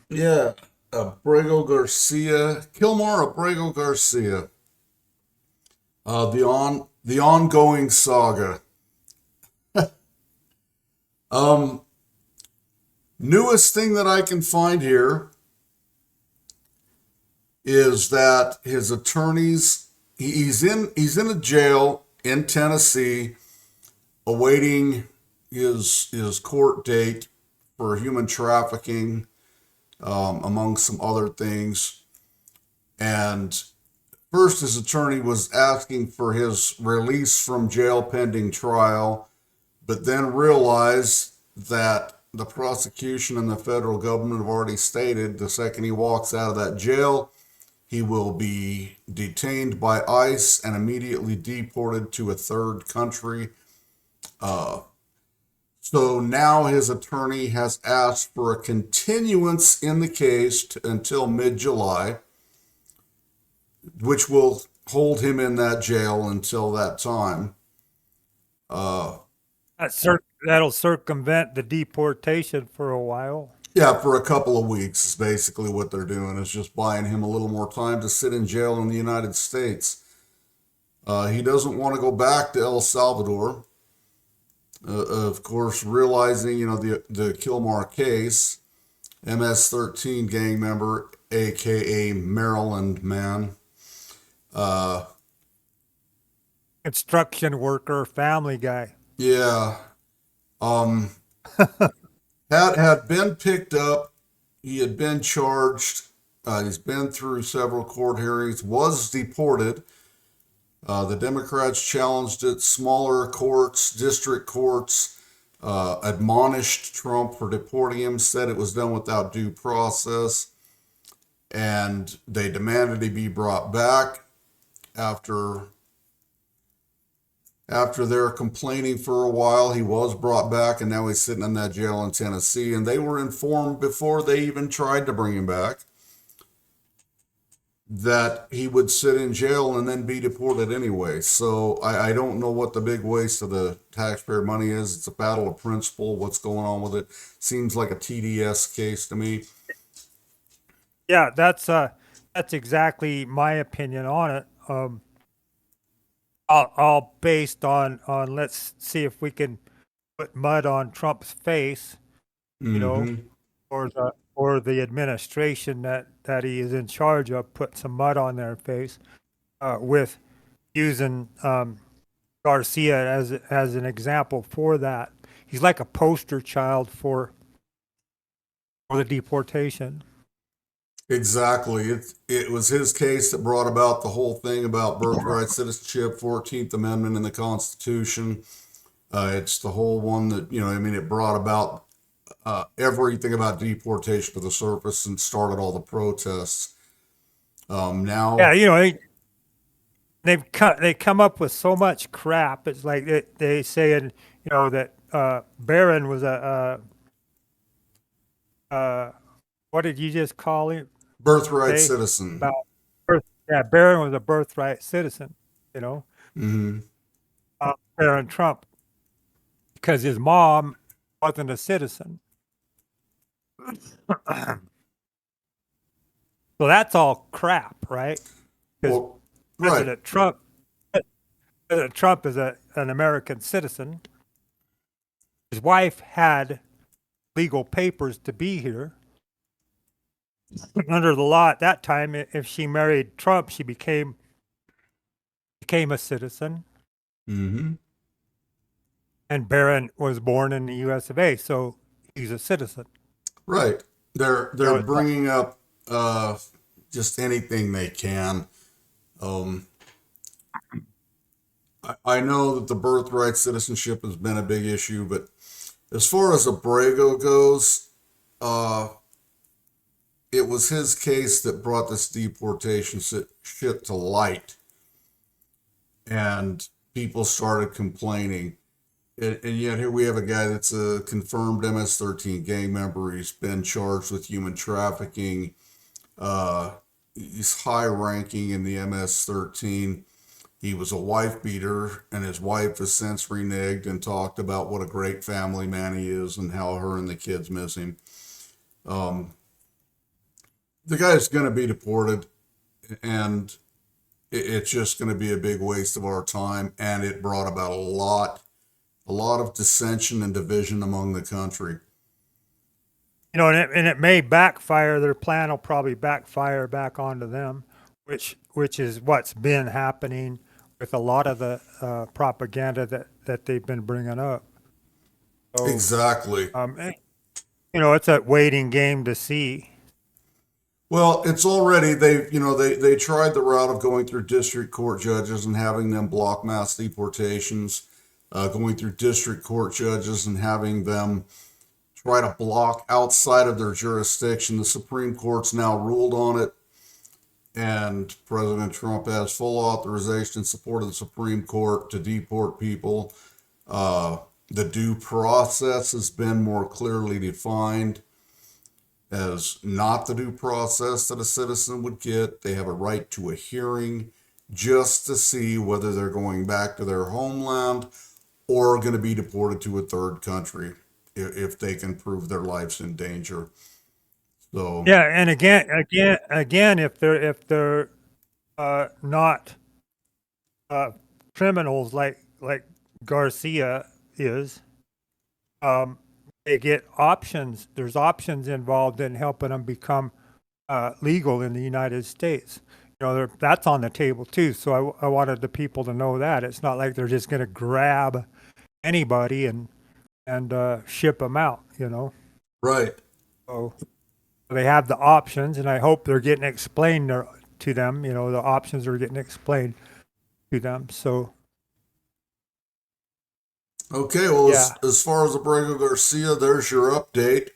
Yeah, Abrego Garcia, Kilmar Abrego Garcia. The ongoing saga. Um, Newest thing that I can find here is that his attorneys he's in a jail in Tennessee awaiting his court date for human trafficking, among some other things. And first, his attorney was asking for his release from jail pending trial, but then realized that the prosecution and the federal government have already stated the second he walks out of that jail, he will be detained by ICE and immediately deported to a third country. Uh, so now his attorney has asked for a continuance in the case until mid July, which will hold him in that jail until that time. Uh, That'll circumvent the deportation for a while. yeah, for a couple of weeks is basically what they're doing, is just buying him a little more time to sit in jail in the United States. He doesn't want to go back to El Salvador. Of course, realizing, the Kilmar case, MS-13 gang member, aka Maryland man. Uh, Construction worker, family guy. yeah, um, had been picked up. He had been charged. He's been through several court hearings. Was deported. The Democrats challenged it. Smaller courts, district courts, admonished Trump for deporting him. Said it was done without due process, and they demanded he be brought back after their complaining for a while. He was brought back, and now he's sitting in that jail in Tennessee. And they were informed before they even tried to bring him back that he would sit in jail and then be deported anyway. So I don't know what the big waste of the taxpayer money is. It's a battle of principle. What's going on with it? Seems like a TDS case to me. Yeah, that's exactly my opinion on it. All based on let's see if we can put mud on Trump's face, you know, Mm-hmm. or the administration that he is in charge of put some mud on their face with using Garcia as an example for that. He's like a poster child for the deportation. Exactly. It was his case that brought about the whole thing about birthright citizenship, 14th Amendment in the Constitution. It's the whole one that, it brought about everything about deportation to the surface and started all the protests. Yeah, Now, they come up with so much crap. It's like they saying that Barron was what did you just call him? birthright Say citizen. about yeah, Barron was a birthright citizen. You know, Hmm. Barron Trump because his mom wasn't a citizen. So that's all crap, right? Because Well, right. President Trump, President Trump is an American citizen. His wife had legal papers to be here. Under the law at that time, if she married Trump, she became a citizen. Hmm. And Barron was born in the U.S. of A., so he's a citizen. Right. You They're know, bringing up just anything they can. Um, I know that the birthright citizenship has been a big issue, but as far as Abrego goes, uh, it was his case that brought this deportation shit to light, and people started complaining. And yet here we have a guy that's a confirmed MS-13 gang member. He's been charged with human trafficking. Uh, he's high ranking in the MS-13. He was a wife beater, and his wife has since reneged and talked about what a great family man he is and how her and the kids miss him. Um, the guy's going to be deported, and it's just going to be a big waste of our time. And it brought about a lot of dissension and division among the country. You know, and it may backfire. Their plan will probably backfire back onto them, which is what's been happening with a lot of the propaganda that they've been bringing up. So, Exactly. you know, it's a waiting game to see. Well, it's already they tried the route of going through district court judges and having them block mass deportations, going through district court judges and having them try to block outside of their jurisdiction. The Supreme Court's now ruled on it, and President Trump has full authorization and support of the Supreme Court to deport people. The due process has been more clearly defined as not the due process that a citizen would get. They have a right to a hearing just to see whether they're going back to their homeland or going to be deported to a third country if they can prove their life's in danger. So Yeah, and again, if they're not criminals like Garcia is, they get options. There's options involved in helping them become legal in the United States. You know, that's on the table too. So I wanted the people to know that it's not like they're just going to grab anybody and ship them out. You know, right. so they have the options, and I hope they're getting explained to them. You know, the options are getting explained to them. So. Okay, well, Yeah. as far as Abrego Garcia, there's your update.